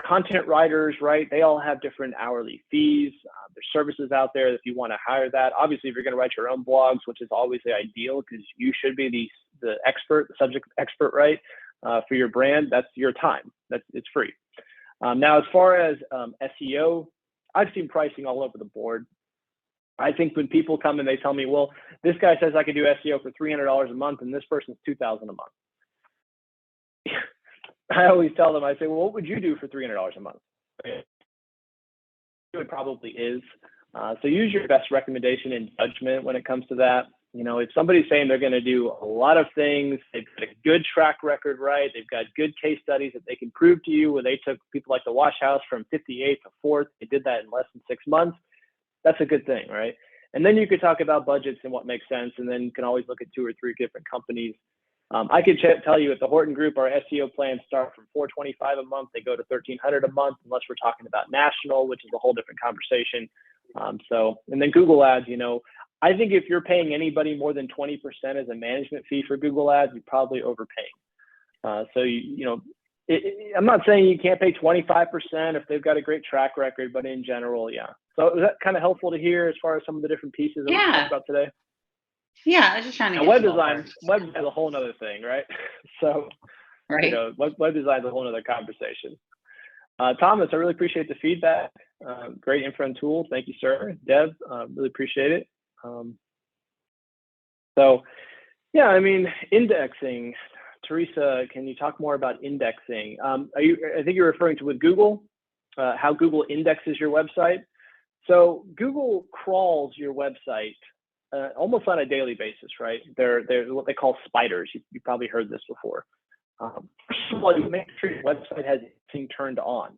content writers, right? They all have different hourly fees. There's services out there if you want to hire that. Obviously, if you're going to write your own blogs, which is always the ideal because you should be the expert, the subject expert, right? For your brand, that's your time. It's free. Now, as far as SEO, I've seen pricing all over the board. I think when people come and they tell me, well, this guy says I can do SEO for $300 a month and this person's $2,000 a month. I always tell them, I say, well, what would you do for $300 a month? It probably is. So use your best recommendation and judgment when it comes to that. If somebody's saying they're going to do a lot of things, they've got a good track record, right? They've got good case studies that they can prove to you where they took people like the Wash House from 58th to 4th. They did that in less than 6 months. That's a good thing, right? And then you could talk about budgets and what makes sense. And then you can always look at 2 or 3 different companies. I could tell you at the Horton Group, our SEO plans start from $425 a month. They go to $1,300 a month, unless we're talking about national, which is a whole different conversation. And then Google ads, I think if you're paying anybody more than 20% as a management fee for Google ads, you're probably overpaying. I'm not saying you can't pay 25% if they've got a great track record, but in general, yeah. So is that kind of helpful to hear as far as some of the different pieces that we talked about today? Yeah, I was just trying to get web design is a whole nother thing, right? So, right. Web design is a whole nother conversation. Thomas, I really appreciate the feedback. Great info and tools. Thank you, sir. Deb, really appreciate it. Indexing. Teresa, can you talk more about indexing? I think you're referring to with Google, how Google indexes your website. So Google crawls your website almost on a daily basis, right? They're what they call spiders. You probably heard this before. First of all, you make sure your website has everything turned on.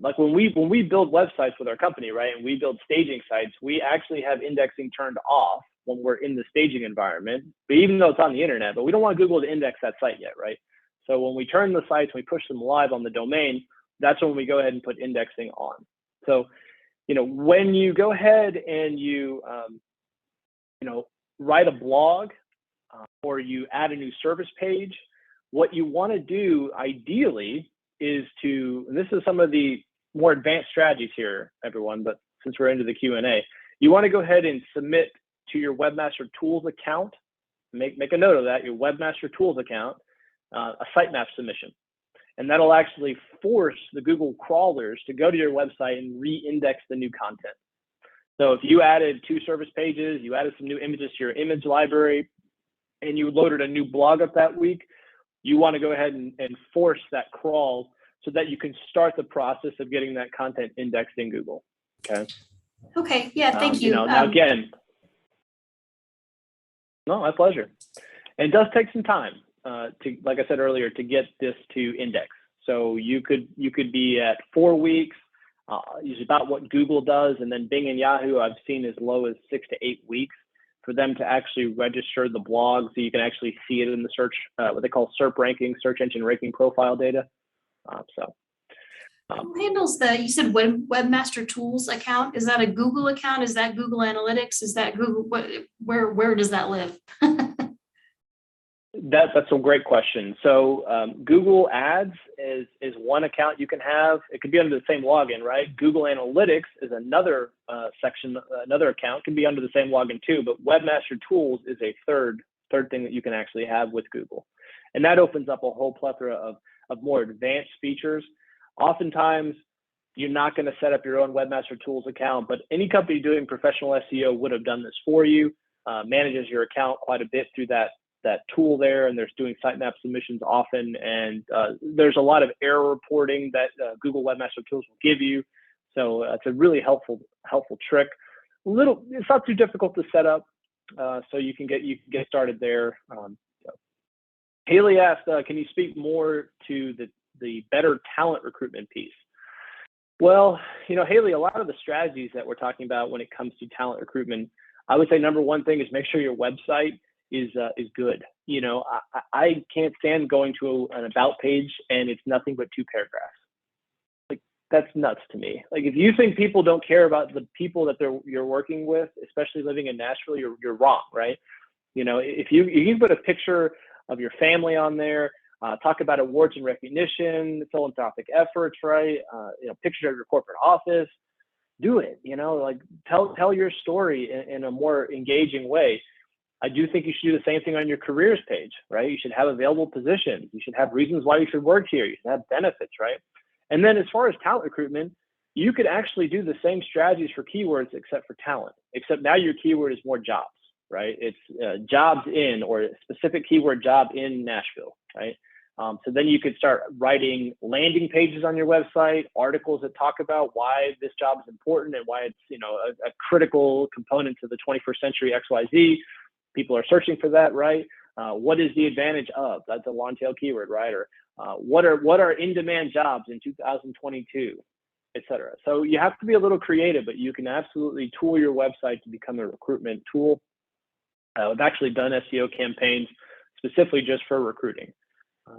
Like when we build websites with our company, right, and we build staging sites, we actually have indexing turned off when we're in the staging environment, but even though it's on the internet, but we don't want Google to index that site yet, right? So when we turn the sites, we push them live on the domain, that's when we go ahead and put indexing on. So, when you go ahead and you, write a blog or you add a new service page, what you want to do ideally is and this is some of the more advanced strategies here, everyone, but since we're into the Q&A, you want to go ahead and submit to your Webmaster Tools account, make a note of that, your Webmaster Tools account, a sitemap submission. And that'll actually force the Google crawlers to go to your website and re-index the new content. So if you added 2 service pages, you added some new images to your image library, and you loaded a new blog up that week, You want to go ahead and force that crawl so that you can start the process of getting that content indexed in Google. Okay. Okay. Yeah. Thank you. Now again, no, my pleasure. And it does take some time to, like I said earlier, to get this to index. So you could be at 4 weeks, is about what Google does, and then Bing and Yahoo I've seen as low as 6 to 8 weeks for them to actually register the blog, so you can actually see it in the search, what they call SERP ranking, search engine ranking profile data. Who handles you said Webmaster Tools account? Is that a Google account? Is that Google Analytics? Is that Google? Where does that live? That's a great question. So Google Ads is one account you can have. It could be under the same login, right? Google Analytics is another section, another account can be under the same login too. But Webmaster Tools is a third thing that you can actually have with Google, and that opens up a whole plethora of more advanced features. Oftentimes, you're not going to set up your own Webmaster Tools account, but any company doing professional SEO would have done this for you. Manages your account quite a bit through that tool there, and there's doing sitemap submissions often, and there's a lot of error reporting that Google Webmaster Tools will give you. So it's a really helpful trick. It's not too difficult to set up, so you can get started there. Haley asked, can you speak more to the better talent recruitment piece? Well, Haley, a lot of the strategies that we're talking about when it comes to talent recruitment, I would say number one thing is make sure your website is good. I can't stand going to an about page and it's nothing but 2 paragraphs. Like, that's nuts to me. Like, if you think people don't care about the people that you're working with, especially living in Nashville, you're wrong, right? If you put a picture of your family on there, talk about awards and recognition, philanthropic efforts, right? Pictures of your corporate office, do it. Like, tell your story in a more engaging way. I do think you should do the same thing on your careers page, right? You should have available positions. You should have reasons why you should work here. You should have benefits, right? And then as far as talent recruitment, you could actually do the same strategies for keywords except for talent, except now your keyword is more jobs, right? It's jobs in, or a specific keyword, job in Nashville, right? So then you could start writing landing pages on your website, articles that talk about why this job is important and why it's a critical component to the 21st century XYZ. People are searching for that, right? What is the advantage of? That's a long tail keyword, right? Or what are in-demand jobs in 2022, et cetera. So you have to be a little creative, but you can absolutely tool your website to become a recruitment tool. I've actually done SEO campaigns specifically just for recruiting.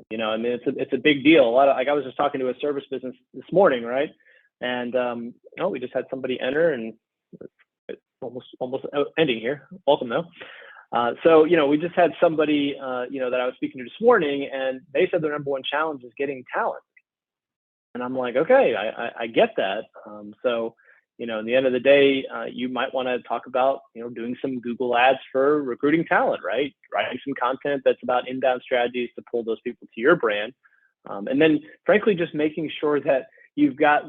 It's a big deal. I was just talking to a service business this morning, right? And we just had somebody enter, and it's almost ending here. Welcome though. So we just had somebody that I was speaking to this morning, and they said their number one challenge is getting talent. And I'm like, okay, I get that. So in the end of the day, you might want to talk about doing some Google ads for recruiting talent, right? Writing some content that's about inbound strategies to pull those people to your brand, and then frankly just making sure that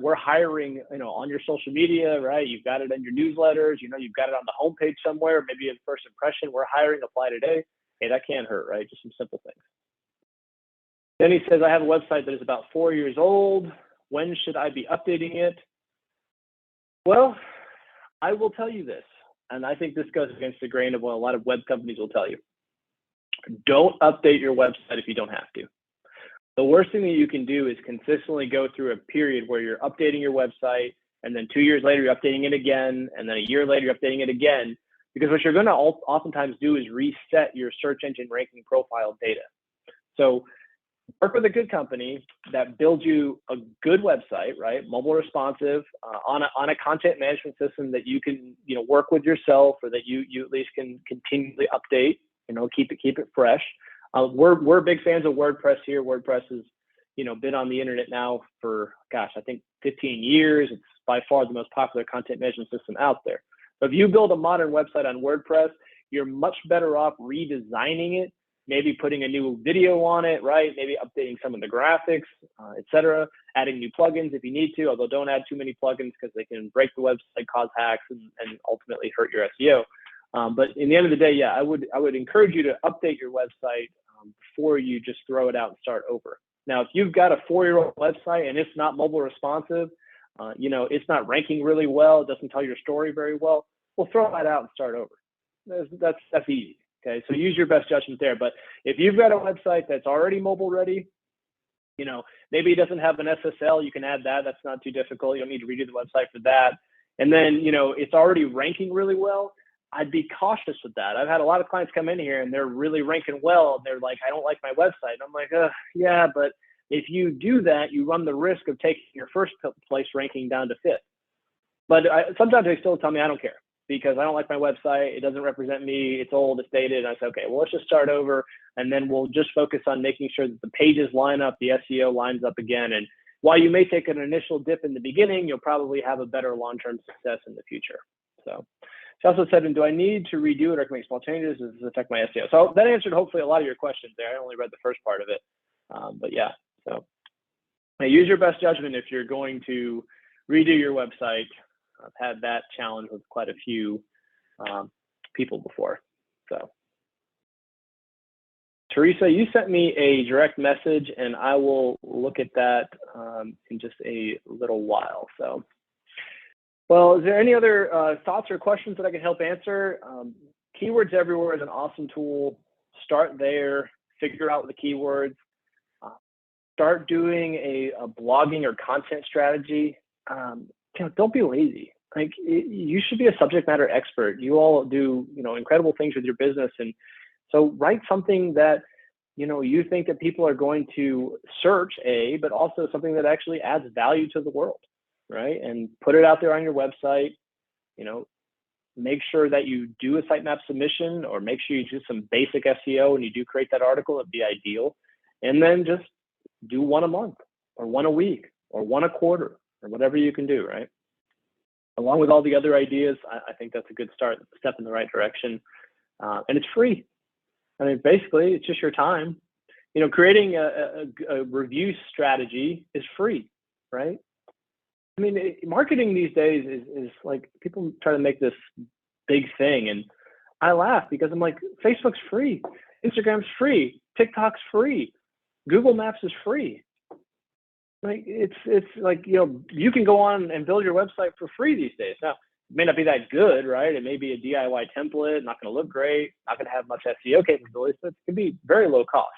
we're hiring on your social media, right? You've got it in your newsletters, you've got it on the homepage somewhere, maybe in first impression, we're hiring, apply today. Hey, that can't hurt, right? Just some simple things. Then he says, I have a website that is about 4 years old. When should I be updating it? Well, I will tell you this, and I think this goes against the grain of what a lot of web companies will tell you. Don't update your website if you don't have to. The worst thing that you can do is consistently go through a period where you're updating your website, and then 2 years later, you're updating it again, and then a year later, you're updating it again, because what you're going to oftentimes do is reset your search engine ranking profile data. So work with a good company that builds you a good website, right? Mobile responsive, on a content management system that you can, work with yourself, or that you at least can continually update, keep it fresh. We're big fans of WordPress here. WordPress has, been on the internet now for, I think 15 years. It's by far the most popular content management system out there. So if you build a modern website on WordPress, you're much better off redesigning it, maybe putting a new video on it, right? Maybe updating some of the graphics, et cetera, adding new plugins if you need to, although don't add too many plugins because they can break the website, cause hacks, and ultimately hurt your SEO. But in the end of the day, yeah, I would encourage you to update your website before you just throw it out and start over. Now, if you've got a 4-year-old website and it's not mobile responsive, it's not ranking really well, it doesn't tell your story very well, we'll throw that out and start over. That's easy. Okay, so use your best judgment there. But if you've got a website that's already mobile ready, maybe it doesn't have an SSL, you can add that. That's not too difficult. You don't need to redo the website for that. And then, it's already ranking really well. I'd be cautious with that. I've had a lot of clients come in here and they're really ranking well. And they're like, I don't like my website. And I'm like, yeah, but if you do that, you run the risk of taking your first place ranking down to 5th. But sometimes they still tell me, I don't care because I don't like my website. It doesn't represent me. It's old, it's dated. And I say, okay, well, let's just start over. And then we'll just focus on making sure that the pages line up, the SEO lines up again. And while you may take an initial dip in the beginning, you'll probably have a better long-term success in the future. So she also said, do I need to redo it or can make small changes? Does this affect my SEO? So that answered hopefully a lot of your questions there. I only read the first part of it. But yeah, so use your best judgment if you're going to redo your website. I've had that challenge with quite a few people before. So Teresa, you sent me a direct message and I will look at that in just a little while. So, well, is there any other thoughts or questions that I can help answer? Keywords Everywhere is an awesome tool. Start there, figure out the keywords. Start doing a blogging or content strategy. Don't be lazy. Like you should be a subject matter expert. You all do, incredible things with your business. And so write something that, you think that people are going to search, but also something that actually adds value to the world, right? And put it out there on your website, make sure that you do a sitemap submission or make sure you do some basic SEO and you do create that article. It'd be ideal. And then just do one a month or one a week or one a quarter or whatever you can do, right? Along with all the other ideas, I think that's a good step in the right direction. And it's free. I mean, basically, it's just your time. Creating a review strategy is free, right? I mean, marketing these days is like people try to make this big thing. And I laugh because I'm like, Facebook's free, Instagram's free, TikTok's free, Google Maps is free. Like it's like, you can go on and build your website for free these days. Now, it may not be that good, right? It may be a DIY template, not going to look great, not going to have much SEO capabilities, but it can be very low cost.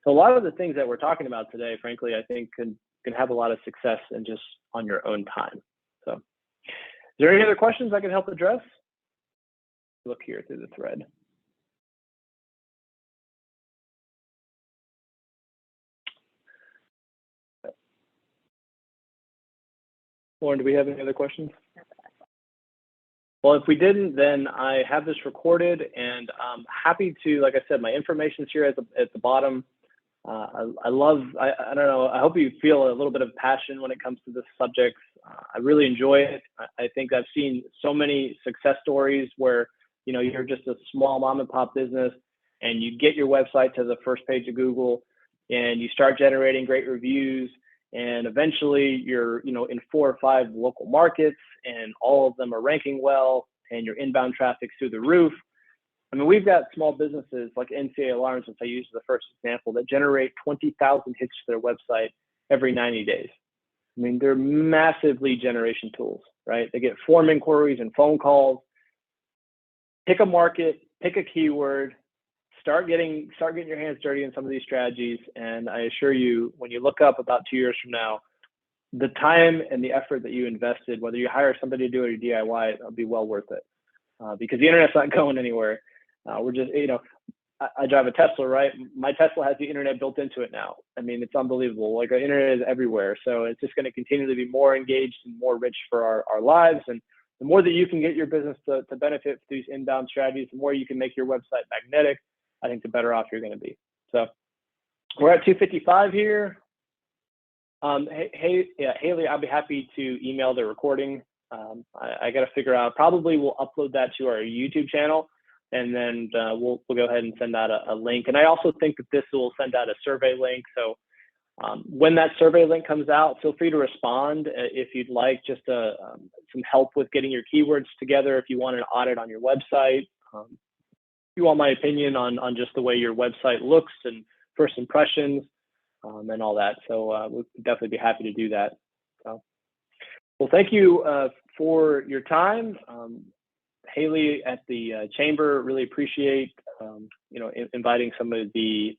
So a lot of the things that we're talking about today, frankly, I think can have a lot of success and just on your own time. So is there any other questions I can help address? Look here through the thread. Lauren, do we have any other questions? Well, if we didn't, then I have this recorded and I'm happy to, like I said, my information's here at the bottom. I don't know, I hope you feel a little bit of passion when it comes to this subject. I really enjoy it. I think I've seen so many success stories where, you're just a small mom and pop business and you get your website to the first page of Google and you start generating great reviews. And eventually you're, in 4 or 5 local markets and all of them are ranking well and your inbound traffic's through the roof. I mean, we've got small businesses like NCA Alarms, which I used as the first example, that generate 20,000 hits to their website every 90 days. I mean, they're massive lead generation tools, right? They get form inquiries and phone calls. Pick a market, pick a keyword, start getting your hands dirty in some of these strategies. And I assure you, when you look up about 2 years from now, the time and the effort that you invested, whether you hire somebody to do it or DIY it, it'll be well worth it. Because the internet's not going anywhere. We're just, I drive a Tesla, right? My Tesla has the internet built into it now. I mean, it's unbelievable. Like, the internet is everywhere. So it's just going to continue to be more engaged and more rich for our lives. And the more that you can get your business to benefit through these inbound strategies, the more you can make your website magnetic, I think the better off you're going to be. So we're at 2:55 here. Haley, I'll be happy to email the recording. I got to figure out, probably we'll upload that to our YouTube channel, and then we'll go ahead and send out a link. And I also think that this will send out a survey link. So when that survey link comes out, feel free to respond if you'd like just some help with getting your keywords together, if you want an audit on your website. you want my opinion on just the way your website looks and first impressions and all that. So we'd definitely be happy to do that. So, well, thank you for your time. Haley at the Chamber, really appreciate, inviting some of the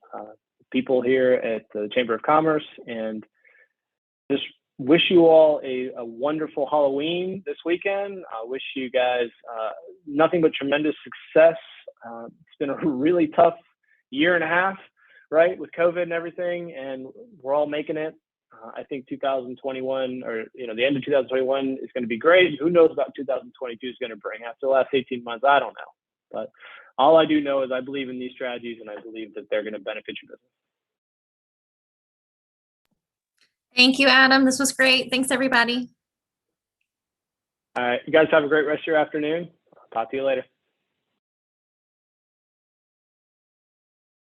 people here at the Chamber of Commerce, and just wish you all a wonderful Halloween this weekend. I wish you guys nothing but tremendous success. It's been a really tough year and a half, right, with COVID and everything, and we're all making it. I think 2021, or the end of 2021 is going to be great. Who knows about 2022 is going to bring after the last 18 months? I don't know. But all I do know is I believe in these strategies, and I believe that they're going to benefit your business. Thank you, Adam. This was great. Thanks, everybody. All right. You guys have a great rest of your afternoon. I'll talk to you later.